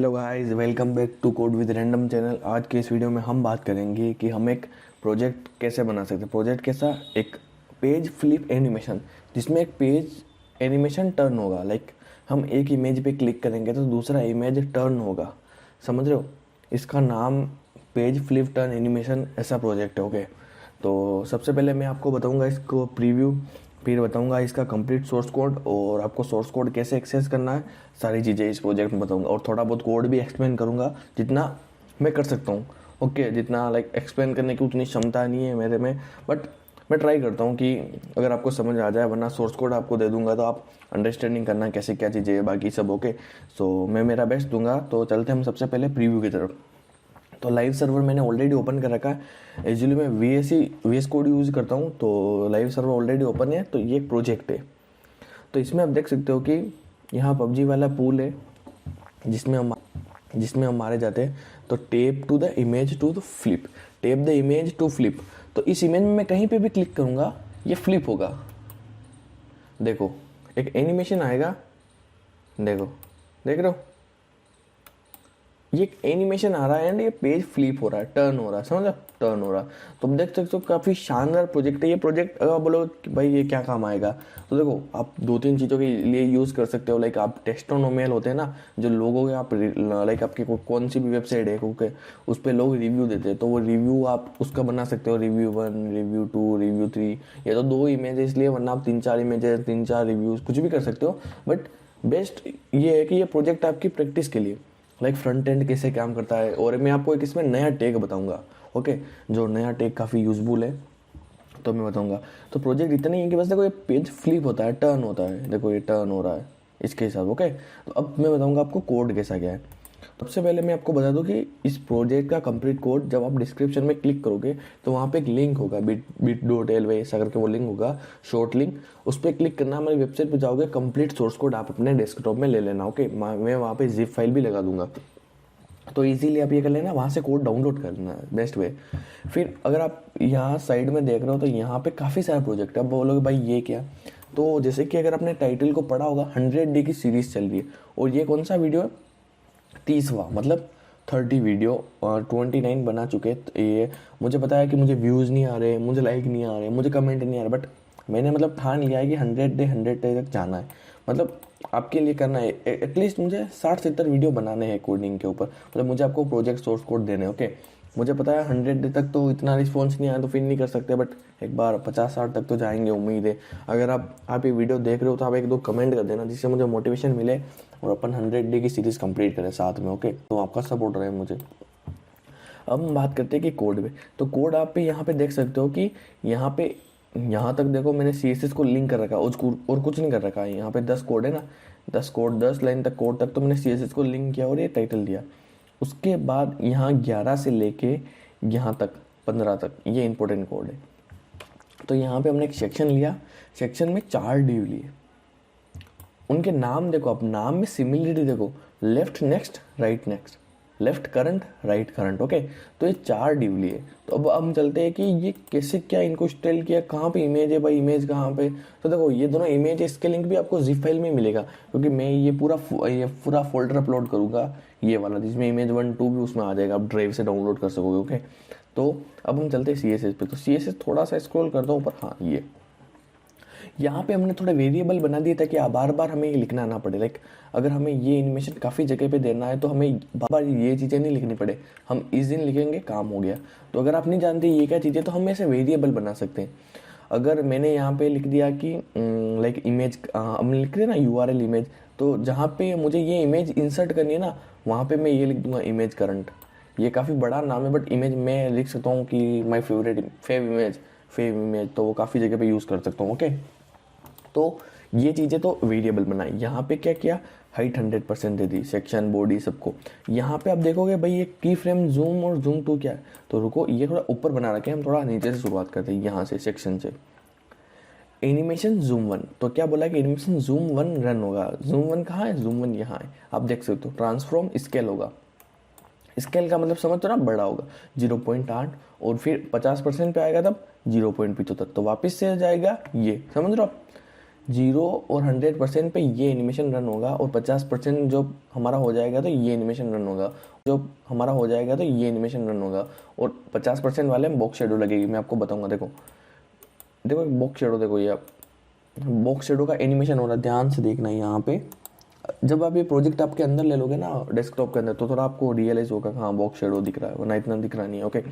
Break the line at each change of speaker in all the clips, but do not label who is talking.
Hello guys, welcome back to code with random channel. आज के इस वीडियो में हम बात करेंगे कि हम एक प्रोजेक्ट कैसे बना सकते हैं। प्रोजेक्ट कैसा? एक पेज फ्लिप एनिमेशन, जिसमें एक पेज एनिमेशन टर्न होगा। लाइक हम एक इमेज पे क्लिक करेंगे तो दूसरा इमेज टर्न होगा, समझ रहे हो? इसका नाम पेज फ्लिप टर्न एनिमेशन ऐसा प्रोजेक्ट है। ओके, तो सबसे पहले मैं आपको बताऊंगा इसको प्रीव्यू, फिर बताऊंगा इसका कंप्लीट सोर्स कोड और आपको सोर्स कोड कैसे एक्सेस करना है, सारी चीज़ें इस प्रोजेक्ट में बताऊंगा। और थोड़ा बहुत कोड भी एक्सप्लेन करूंगा जितना मैं कर सकता हूँ। ओके, जितना लाइक एक्सप्लेन करने की उतनी क्षमता नहीं है मेरे में, बट मैं ट्राई करता हूँ कि अगर आपको समझ आ जाए, वरना सोर्स कोड आपको दे दूंगा तो आप अंडरस्टैंडिंग करना कैसे क्या चीज़ें है बाकी सब। ओके, सो मैं मेरा बेस्ट दूंगा। तो चलते हम सबसे पहले प्रीव्यू की तरफ। तो लाइव सर्वर मैंने ऑलरेडी ओपन कर रखा है। यूजुअली मैं वीएस कोड यूज़ करता हूँ, तो लाइव सर्वर ऑलरेडी ओपन है। तो ये एक प्रोजेक्ट है। तो इसमें आप देख सकते हो कि यहाँ पबजी वाला पूल है जिसमें हम मारे जाते हैं। तो tap to the image to the flip, tap the image to flip. तो इस इमेज में मैं कहीं पे भी क्लिक करूँगा ये फ्लिप होगा। देखो एक एनिमेशन आएगा, देखो, देख रहे हो? ये एनिमेशन आ रहा है एंड ये पेज फ्लिप हो रहा है, टर्न हो रहा है, समझ, टर्न हो रहा है। तो आप देख सकते हो काफ़ी शानदार प्रोजेक्ट है ये। प्रोजेक्ट अगर आप बोलो कि भाई ये क्या काम आएगा, तो देखो आप दो तीन चीज़ों के लिए यूज़ कर सकते हो। लाइक आप टेस्टोनोमियल होते हैं ना, जो लोगों के आप लाइक आपकी कौन सी भी वेबसाइट है क्योंकि उस पर लोग रिव्यू देते हैं, तो वो रिव्यू आप उसका बना सकते हो। Review 1, review 2, review 3। ये तो दो इमेज है इसलिए, वरना आप 3-4 इमेजेस, 3-4 रिव्यूज़ कुछ भी कर सकते हो। बट बेस्ट ये है कि ये प्रोजेक्ट आपकी प्रैक्टिस के लिए, लाइक फ्रंट एंड कैसे काम करता है। और मैं आपको एक इसमें नया टैग बताऊंगा। ओके, जो नया टैग काफ़ी यूजफुल है, तो मैं बताऊंगा। तो प्रोजेक्ट इतना ही है कि बस देखो ये पेज फ्लिप होता है, टर्न होता है, देखो ये टर्न हो रहा है इसके हिसाब। ओके, तो अब मैं बताऊंगा आपको कोड कैसा क्या है। सबसे पहले मैं आपको बता दूं कि इस प्रोजेक्ट का कंप्लीट कोड जब आप डिस्क्रिप्शन में क्लिक करोगे तो वहाँ पे एक लिंक होगा, bit.ly ऐसा करके वो लिंक होगा, शॉर्ट लिंक। उस पर क्लिक करना, हमारी वेबसाइट पे जाओगे, कंप्लीट सोर्स कोड आप अपने डेस्कटॉप में ले लेना। ओके, मैं वहाँ पे जिप फाइल भी लगा दूंगा, तो इजीली आप ये कर लेना, वहाँ से कोड डाउनलोड कर लेना, बेस्ट वे। फिर अगर आप यहाँ साइड में देख रहे हो तो यहाँ पे काफ़ी सारे प्रोजेक्ट है। अब बोलोगे भाई ये क्या, तो जैसे कि अगर आपने टाइटल को पढ़ा होगा, 100 डे की सीरीज चल रही है। और ये कौन सा वीडियो है? 30वां, मतलब 30 वीडियो और 29 बना चुके। तो ये मुझे पता है कि मुझे व्यूज़ नहीं आ रहे, मुझे लाइक नहीं आ रहे, मुझे कमेंट नहीं आ रहे, बट मैंने मतलब ठान लिया है कि 100 डे तक जाना है। मतलब आपके लिए करना है एटलीस्ट मुझे 60-70 वीडियो बनाने हैं कोडिंग के ऊपर। मतलब मुझे आपको प्रोजेक्ट सोर्स कोड देने, ओके। मुझे पता है 100 डे तक तो इतना रिस्पॉन्स नहीं आया तो फिर नहीं कर सकते, बट एक बार 50-60 तक तो जाएंगे, उम्मीद है। अगर आप ये वीडियो देख रहे हो तो आप 1-2 कमेंट कर देना, जिससे मुझे मोटिवेशन मिले और अपन 100 डे की सीरीज़ कंप्लीट करें साथ में। ओके, तो आपका सपोर्ट रहे मुझे। अब हम बात करते हैं कि कोड में। तो कोड आप यहाँ पे देख सकते हो कि यहाँ तक देखो मैंने CSS को लिंक कर रखा है, और कुछ नहीं कर रखा है। यहाँ पे 10 कोड है ना, 10 लाइन तक कोड तक तो मैंने CSS को लिंक किया और ये टाइटल दिया। उसके बाद यहाँ 11 से लेके यहाँ तक 15 तक ये इंपॉर्टेंट कोड है। तो यहाँ पे हमने एक सेक्शन लिया, सेक्शन में 4 डिव लिए। उनके नाम देखो, आप नाम में सिमिलरिटी देखो, left next, right next, left current, right current. Okay, तो ये 4 डिव लिए। तो अब हम चलते हैं कि ये कैसे क्या इनको स्टाइल किया, कहाँ पे इमेज है भाई, इमेज कहाँ पे। तो देखो ये दोनों इमेज है, इसके लिंक भी आपको जिप फाइल में मिलेगा, क्योंकि मैं ये पूरा फोल्डर अपलोड करूँगा, ये वाला जिसमें इमेज 1, 2 भी उसमें आ जाएगा, आप ड्राइव से डाउनलोड कर सकोगे। ओके, तो अब हम चलते हैं CSS पे। तो CSS थोड़ा सा स्क्रॉल करता हूँ ऊपर, हाँ ये यहाँ पे हमने थोड़े वेरिएबल बना दिए ताकि बार बार हमें ये लिखना ना पड़े। लाइक अगर हमें ये एनिमेशन काफ़ी जगह पे देना है तो हमें बार बार ये चीज़ें नहीं लिखनी पड़े, हम इस दिन लिखेंगे, काम हो गया। तो अगर आप नहीं जानते ये क्या चीज़ें, तो हम ऐसे वेरिएबल बना सकते हैं। अगर मैंने यहाँ पे लिख दिया कि लाइक इमेज, हम लिख रहे ना URL इमेज, तो जहाँ पे मुझे ये इमेज इंसर्ट करनी है ना, वहाँ पे मैं ये लिख दूंगा इमेज करंट। ये काफ़ी बड़ा नाम है, बट इमेज मैं लिख सकता हूँ कि माई फेव इमेज, तो वो काफ़ी जगह पे यूज़ कर सकता हूँ। ओके, तो ये चीज़ें तो वेरिएबल बनाई। यहाँ पे क्या किया, हाइट 100% दे दी, सेक्शन, बॉडी, सबको। यहाँ पे आप देखोगे भाई ये की फ्रेम जूम और जूम टू क्या है, तो रुको ये थोड़ा ऊपर बना रखे, हम थोड़ा नीचे से शुरुआत करते हैं, यहाँ से सेक्शन से। एनिमेशन जूम 1, तो क्या बोला कि एनिमेशन जूम 1 रन होगा। जूम 1 कहाँ है, जूम 1 यहाँ है, आप देख सकते हो। ट्रांसफॉर्म स्केल होगा, स्केल का मतलब समझ तो ना, बड़ा होगा 0.8, और फिर 50% पे आएगा तब 0.75, तो वापस से जाएगा ये, समझ रहे हो आप। 0 और 100% पे ये एनिमेशन रन होगा, और 50% जो हमारा हो जाएगा तो ये एनिमेशन रन होगा, जो हमारा हो जाएगा तो ये एनिमेशन रन होगा, और 50% वाले में बॉक्स शेडो लगेगी। मैं आपको बताऊंगा, देखो देखो बॉक्स शेडो, देखो ये बॉक्स शेडो का एनिमेशन हो रहा है, ध्यान से देखना यहाँ पे। जब आप ये प्रोजेक्ट आपके अंदर ले लोगे ना डेस्कटॉप के अंदर, तो थोड़ा आपको रियलाइज होगा हाँ बॉक्स शेडो दिख रहा है, वरना इतना दिख रहा नहीं है। ओके,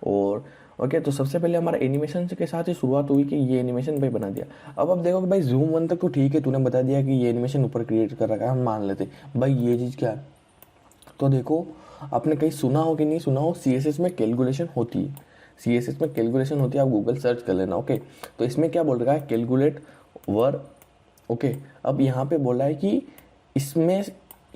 और ओके तो सबसे पहले हमारा एनिमेशन के साथ ही शुरुआत हुई कि ये एनिमेशन भाई बना दिया। अब आप देखो कि भाई जूम 1 तक तो ठीक है, तूने बता दिया कि ये एनिमेशन ऊपर क्रिएट कर रखा है, हम मान लेते भाई ये चीज़ क्या है। तो देखो आपने कहीं सुना हो कि नहीं सुना हो, CSS में कैलकुलेशन होती है, CSS में कैलकुलेशन होती है, आप गूगल सर्च कर लेना। ओके, तो इसमें क्या बोल रहा है, कैलकुलेट वर। ओके, अब यहाँ पे बोला है कि इसमें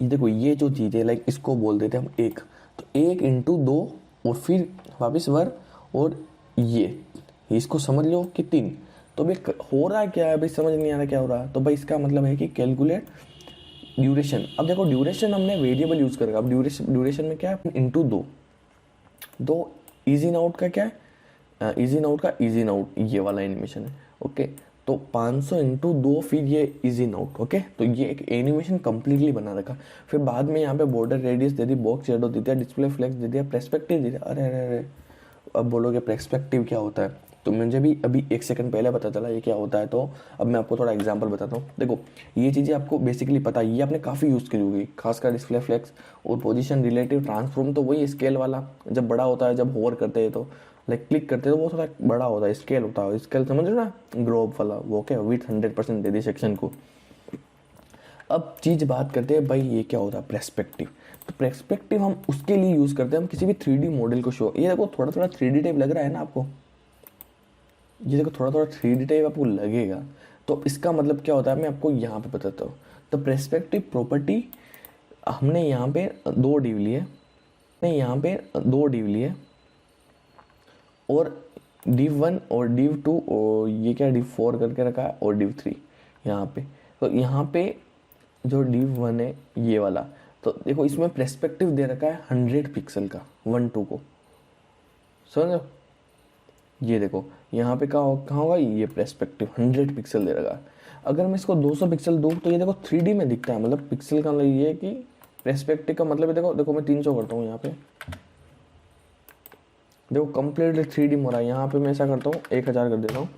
देखो ये जो चीज़ है लाइक इसको बोल देते हैं हम एक, तो 1 × 2 और फिर वापस वर, और ये इसको समझ लो कि 3। तो भाई हो रहा क्या है, भाई समझ नहीं आ रहा क्या हो रहा है। तो भाई इसका मतलब है कि कैलकुलेट ड्यूरेशन। अब देखो ड्यूरेशन हमने वेरिएबल यूज़ करेगा, अब ड्यूरेशन में क्या है, इंटू 2। दो इजी इन आउट का क्या है, इजी इन आउट का इजी इन आउट ये वाला एनिमेशन है। ओके, तो 500 × 2 फिर ये इजी इन आउट। ओके, तो ये एक एनिमेशन कंप्लीटली बना रखा। फिर बाद में यहाँ पे बॉर्डर रेडियस दे दी, बॉक्स शेडो दे दिया, डिस्प्ले फ्लेक्स दे दिया, पर्सपेक्टिव दे दिया। अरे अरे अरे, अब बोलोगे पर्सपेक्टिव क्या होता है, तो मुझे भी अभी 1 सेकंड पहले पता चला ये क्या होता है। तो अब मैं आपको थोड़ा एग्जांपल बताता हूँ। देखो ये चीज़ें आपको बेसिकली पता है, ये आपने काफ़ी यूज़ की होगी, खासकर डिस्प्ले फ्लेक्स और पोजीशन रिलेटिव ट्रांसफॉर्म। तो वही स्केल वाला जब बड़ा होता है, जब होवर करते हैं तो लाइक क्लिक करते हैं तो वो थोड़ा बड़ा होता है, स्केल होता है, स्केल समझ रहे हो ना, ग्रोब वाला वो क्या विथ 100% दे दी सेक्शन को। अब चीज़ बात करते हैं भाई ये क्या होता है पर्सपेक्टिव। तो पर्सपेक्टिव हम उसके लिए यूज़ करते हैं, हम किसी भी 3D मॉडल को शो, ये देखो थोड़ा थोड़ा 3D टाइप लग रहा है ना आपको, ये देखो थोड़ा थोड़ा 3D टाइप आपको लगेगा। तो इसका मतलब क्या होता है मैं आपको यहाँ पे बताता हूँ। तो पर्सपेक्टिव प्रॉपर्टी हमने यहाँ पे 2 डिव लिए, और div 1 और div 2 और ये क्या div 4 करके रखा है, और div 3 यहाँ पे। तो यहाँ पे जो div 1 है ये वाला, तो देखो इसमें पर्सपेक्टिव दे रखा है 100 पिक्सल का, 1 2 को समझो। ये देखो यहाँ पे कहाँ होगा, ये पर्सपेक्टिव 100 पिक्सल दे रखा है। अगर मैं इसको 200 पिक्सल दूँ तो ये देखो 3D में दिखता है, मतलब पिक्सल का मतलब ये है कि पर्सपेक्टिव का मतलब है, देखो देखो मैं 300 करता हूँ यहाँ पे, देखो कंप्लीटली 3D हो रहा है। यहाँ पे मैं ऐसा करता हूँ 1000 कर देता हूँ,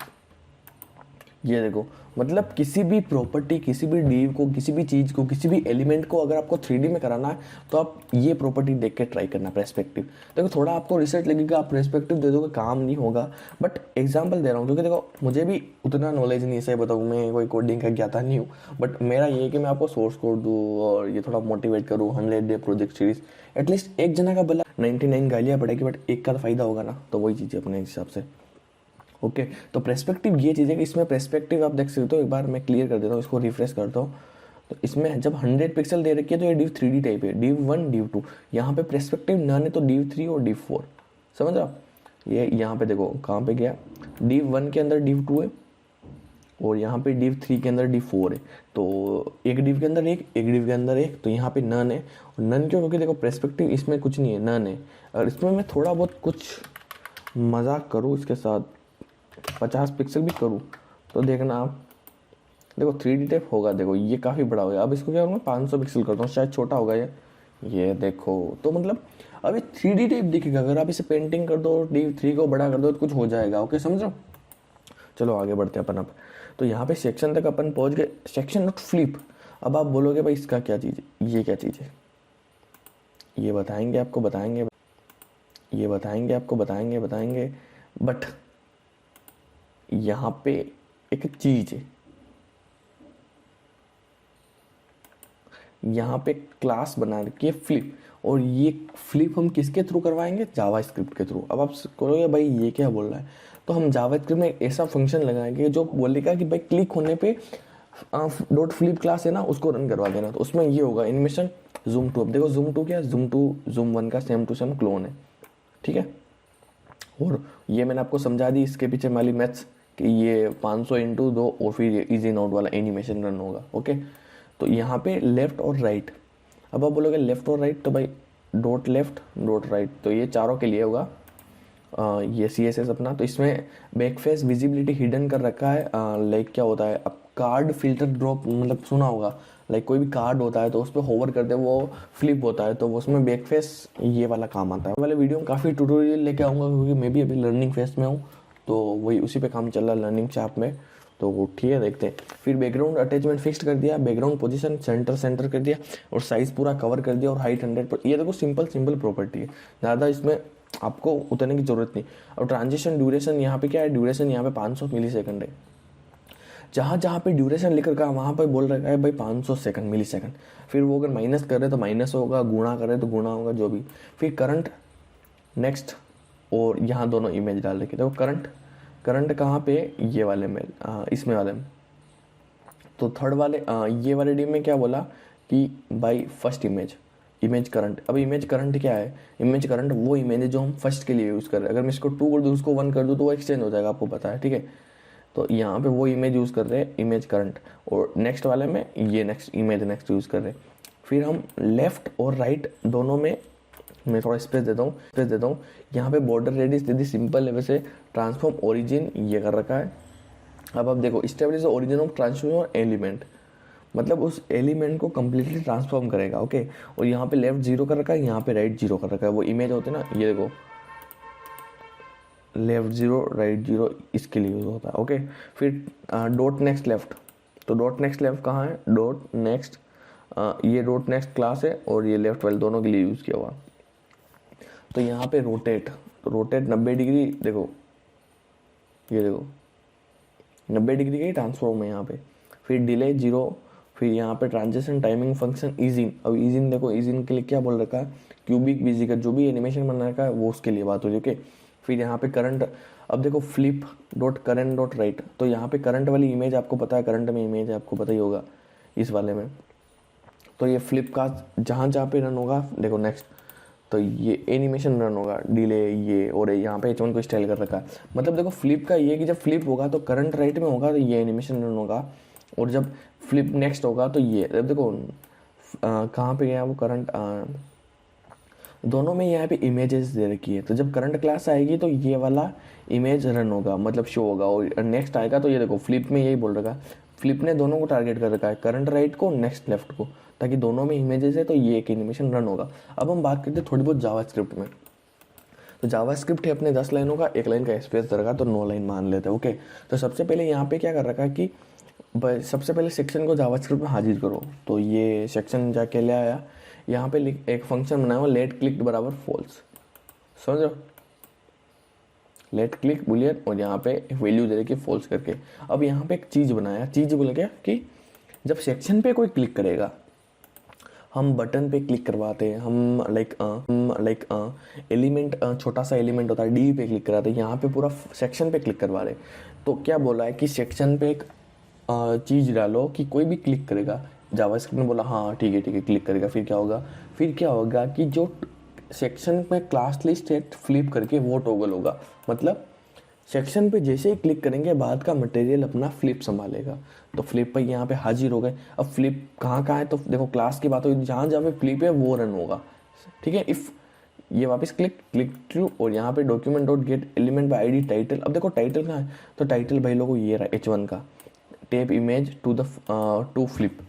ये देखो मतलब किसी भी प्रॉपर्टी, किसी भी डिव को, किसी भी चीज़ को, किसी भी एलिमेंट को अगर आपको 3D में कराना है तो आप ये प्रॉपर्टी देख के ट्राई करना पर्सपेक्टिव। देखो थोड़ा आपको रिसर्च लगेगा, आप पर्सपेक्टिव दे दोगे काम नहीं होगा, बट एग्जांपल दे रहा हूँ क्योंकि देखो मुझे भी उतना नॉलेज नहीं है, सही बताऊँ मैं कोई कोडिंग का ज्ञाता नहीं हूँ, बट मेरा ये है कि मैं आपको सोर्स कोड दूँ और ये थोड़ा मोटिवेट करूँ। 100 डे प्रोजेक्ट सीरीज, एटलीस्ट एक जना का भला 99 गालियाँ पड़ेगी बट एक का फ़ायदा होगा ना, तो वही चीज़ है अपने हिसाब से। ओके, तो पर्सपेक्टिव ये चीज़ है कि इसमें पर्सपेक्टिव आप देख सकते हो, एक बार मैं क्लियर कर देता हूँ, इसको रिफ्रेश करता हूँ। तो इसमें जब 100 पिक्सल दे रखी है तो ये div 3D टाइप है, div 1 div 2, यहाँ पे पर्सपेक्टिव नन है तो div 3 और div 4, समझ आप। ये यहाँ पे देखो कहाँ पे गया, div 1 के अंदर div 2 है और यहाँ पे div 3 के अंदर div 4 है। तो एक div के अंदर एक div के अंदर एक, तो यहाँ पे नन है। और नन क्यों, क्योंकि देखो पर्सपेक्टिव इसमें कुछ नहीं है, नन है। और इसमें मैं थोड़ा बहुत कुछ मजाक करूँ इसके साथ, 50 पिक्सल भी करूँ तो देखना आप, देखो 3D टाइप होगा, देखो ये काफ़ी बड़ा हो गया। अब इसको क्या करूँगा 500 पिक्सल करता हूँ, शायद छोटा होगा ये देखो। तो मतलब अब ये 3D टाइप दिखेगा, अगर आप इसे पेंटिंग कर दो, div 3 को बड़ा कर दो तो कुछ हो जाएगा। ओके समझ रहे हो, चलो आगे बढ़ते हैं अपन। अब तो यहाँ पे सेक्शन तक अपन पहुँच गए, सेक्शन नॉट फ्लिप। अब आप बोलोगे भाई इसका क्या चीज़ है, ये क्या चीज़ है, ये बताएंगे आपको, बताएंगे बट यहाँ पे एक चीज़ है, यहाँ पे क्लास बना रखी है फ्लिप, और ये फ्लिप हम किसके थ्रू करवाएंगे, जावास्क्रिप्ट के थ्रू। अब आप कहोगे भाई ये क्या बोल रहा है, तो हम जावास्क्रिप्ट में ऐसा फंक्शन लगाएंगे जो बोलेगा कि भाई क्लिक होने पे डॉट फ्लिप क्लास है ना, उसको रन करवा देना। तो उसमें ये होगा एनिमेशन जूम 2। अब देखो जूम 2 क्या है, जूम 2 जूम 1 का सेम टू सेम क्लोन है, ठीक है। और ये मैंने आपको समझा दी इसके पीछे वाली मैथ्स कि ये 500 × 2 और फिर ये इजी नोट वाला एनिमेशन रन होगा। ओके, तो यहाँ पे लेफ्ट और राइट, अब आप बोलोगे लेफ्ट और राइट, तो भाई डॉट लेफ्ट डॉट राइट, तो ये चारों के लिए होगा। ये CSS अपना, तो इसमें बैकफेस विजिबिलिटी हिडन कर रखा है। लाइक क्या होता है, अब कार्ड फिल्टर ड्रॉप मतलब सुना होगा, लाइक कोई भी कार्ड होता है तो उस पर होवर करते वो फ्लिप होता है, तो उसमें बैक फेस ये वाला काम आता है। वाले वीडियो में काफ़ी ट्यूटोरियल लेके आऊँगा क्योंकि मैं भी अभी लर्निंग फेस में हूँ, तो वही उसी पे काम चल रहा है लर्निंग चाप में। तो वो ठीक है, देखते हैं। फिर बैकग्राउंड अटैचमेंट फिक्स कर दिया, बैकग्राउंड पोजीशन सेंटर कर दिया और साइज़ पूरा कवर कर दिया और हाइट 100 पर। ये देखो सिंपल प्रॉपर्टी है, ज़्यादा इसमें आपको उतरने की ज़रूरत नहीं। और ट्रांजिशन ड्यूरेशन यहाँ पे क्या है, ड्यूरेशन यहाँ पे 500 मिली सेकंड है। जहाँ पे ड्यूरेशन लिख रखा है वहाँ पे बोल रखा है भाई 500 सेकंड मिली सेकंड। फिर वो अगर माइनस कर रहे तो माइनस होगा, गुणा कर रहे तो गुणा होगा, जो भी। फिर करंट, नेक्स्ट, और यहाँ दोनों इमेज डाल रखी। देखो करंट कहाँ पे, ये वाले में, इसमें वाले में। तो थर्ड वाले ये वाले डी में क्या बोला कि भाई फर्स्ट इमेज करंट। अब इमेज करंट क्या है, इमेज करंट वो इमेज है जो हम फर्स्ट के लिए यूज़ कर रहे हैं। अगर मैं इसको 2 कर दूँ, उसको 1 कर दूँ तो वो एक्सचेंज हो जाएगा, आपको पता है, ठीक है। तो यहाँ पे वो इमेज यूज़ कर रहे हैं, इमेज करंट। और नेक्स्ट वाले में ये नेक्स्ट यूज़ कर रहे हैं। फिर हम लेफ्ट और राइट दोनों में मैं थोड़ा स्पेस देता हूँ। यहाँ पे बॉर्डर रेडियस दे दी, सिंपल है वैसे। ट्रांसफॉर्म ओरिजिन ये कर रखा है। अब देखो स्टेबलिश ओरिजिन ऑफ ट्रांसफॉर्म एलिमेंट, मतलब उस एलिमेंट को कम्प्लीटली ट्रांसफॉर्म करेगा, ओके। और यहाँ पे लेफ्ट 0 कर रखा है, यहाँ पे राइट 0 कर रखा है। वो इमेज होते हैं ना, ये देखो लेफ्ट 0 राइट 0 इसके लिए यूज होता है, ओके। फिर डॉट नेक्स्ट लेफ्ट, तो डॉट नेक्स्ट लेफ्ट कहाँ है, डॉट नेक्स्ट, ये डॉट नेक्स्ट क्लास है और ये लेफ्ट वाले दोनों के लिए यूज़ किया हुआ। तो यहाँ पे रोटेट 90 डिग्री, देखो ये देखो 90 डिग्री का ही ट्रांसफॉर्म है यहाँ पे। फिर डिले 0, फिर यहाँ पे ट्रांजिशन टाइमिंग फंक्शन ईजिन। अब ईजिन देखो, ईजिन के लिए क्या बोल रखा है, क्यूबिक बीजी का जो भी एनिमेशन बना रखा है वो उसके लिए बात हो रही है, ओके। फिर यहाँ पे करंट, अब देखो flip dot current dot right, तो यहाँ पे करंट वाली इमेज आपको पता है, करंट में इमेज आपको पता ही होगा इस वाले में। तो ये फ्लिप का जहाँ पे रन होगा, देखो नेक्स्ट, तो ये एनिमेशन रन होगा, डिले ये, और यहाँ पे H1 को स्टाइल कर रखा है। मतलब देखो फ्लिप का ये कि जब फ्लिप होगा तो करंट राइट में होगा तो ये एनिमेशन रन होगा, और जब फ्लिप नेक्स्ट होगा तो ये देखो कहाँ पे गया वो करंट, दोनों में यहाँ पे इमेजेस दे रखी है। तो जब करंट क्लास आएगी तो ये वाला इमेज रन होगा, मतलब शो होगा, और नेक्स्ट आएगा तो ये देखो फ्लिप में यही बोल रखा है, फ्लिप ने दोनों को टारगेट कर रखा है, करंट राइट को, नेक्स्ट लेफ्ट को, ताकि दोनों में इमेजेस है तो ये एक एनिमेशन रन होगा। अब हम बात करते हैं थोड़ी बहुत जावास्क्रिप्ट में। तो जावास्क्रिप्ट है अपने 10 लाइनों का, 1 लाइन का स्पेस दे रखा, तो 9 लाइन मान लेते हैं, ओके। तो सबसे पहले यहाँ पे क्या कर रखा है कि सबसे पहले सेक्शन को जावास्क्रिप्ट में हाजिर करो। तो ये सेक्शन जाके ले आया, यहाँ पे एक फंक्शन बनाया हुआ लेट क्लिक बराबर फॉल्स, समझो, लेट क्लिक बुलियन, और यहाँ पे वैल्यू दे रखी फॉल्स करके। अब यहाँ पे एक चीज़ बनाया, चीज़ बोले क्या कि जब सेक्शन पे कोई क्लिक करेगा, हम बटन पे क्लिक करवाते हैं, हम लाइक एलिमेंट, छोटा सा एलिमेंट होता है डी पे क्लिक कराते हैं, यहाँ पे पूरा सेक्शन पे क्लिक करवा रहे। तो क्या बोला है कि सेक्शन पे एक चीज़ डालो कि कोई भी क्लिक करेगा। जावास्क्रिप्ट ने बोला हाँ ठीक है क्लिक करेगा। फिर क्या होगा कि जो सेक्शन में क्लास लिस्ट है फ्लिप करके वो टॉगल होगा, मतलब सेक्शन पे जैसे ही क्लिक करेंगे बाद का मटेरियल अपना फ्लिप संभालेगा। तो फ्लिप पे यहाँ पे हाजिर हो गए। अब फ्लिप कहाँ है, तो देखो क्लास की बात हुई, जहाँ पे फ्लिप है वो रन होगा, ठीक है। इफ़ ये वापस क्लिक ट्रू, और यहाँ पे document dot gate element by ID title. अब देखो टाइटल कहाँ है, तो टाइटल भाई लोगों ये रहा H1 का, टेप इमेज टू फ्लिप।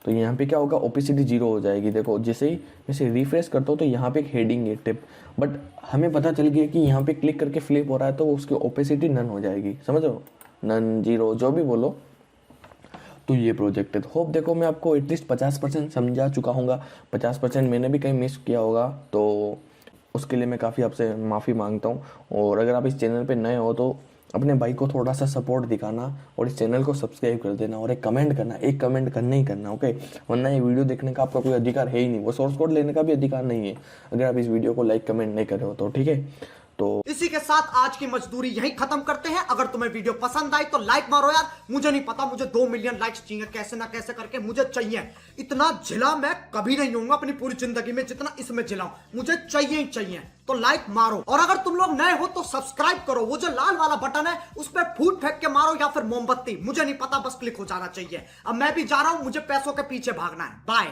तो यहाँ पे क्या होगा, ओपेसिटी 0 हो जाएगी। देखो जैसे ही मैं रिफ्रेश करता हूँ तो यहाँ पे एक हेडिंग है टिप, बट हमें पता चल गया कि यहाँ पे क्लिक करके फ्लिप हो रहा है तो उसकी ओपेसिटी नन हो जाएगी, समझो, नन 0 जो भी बोलो। तो ये प्रोजेक्ट है। तो होप देखो मैं आपको एटलीस्ट 50% समझा चुका हूँगा, 50% मैंने भी कहीं मिस किया होगा, तो उसके लिए मैं काफ़ी आपसे माफ़ी मांगता हूँ। और अगर आप इस चैनल पे नए हो तो अपने भाई को थोड़ा सा सपोर्ट दिखाना और इस चैनल को सब्सक्राइब कर देना, और एक कमेंट करना, एक कमेंट करना ही करना, ओके। वरना ये वीडियो देखने का आपका कोई अधिकार है ही नहीं, वो सोर्स कोड लेने का भी अधिकार नहीं है अगर आप इस वीडियो को लाइक कमेंट नहीं कर रहे हो तो, ठीक है। तो
इसी के साथ आज की मजदूरी यहीं खत्म करते हैं। अगर तुम्हें वीडियो पसंद आई तो लाइक मारो यार, मुझे नहीं पता, मुझे 2 मिलियन लाइक्स चाहिए, कैसे ना कैसे करके मुझे चाहिए। इतना झिला मैं कभी नहीं होऊंगा अपनी पूरी जिंदगी में जितना इसमें झिलाऊं, मुझे चाहिए ही चाहिए। तो लाइक मारो, और अगर तुम लोग नए हो तो सब्सक्राइब करो, वो जो लाल वाला बटन है उस पर फूट फेंक के मारो या फिर मोमबत्ती, मुझे नहीं पता, बस क्लिक हो जाना चाहिए। अब मैं भी जा रहा हूं, मुझे पैसों के पीछे भागना है। बाय।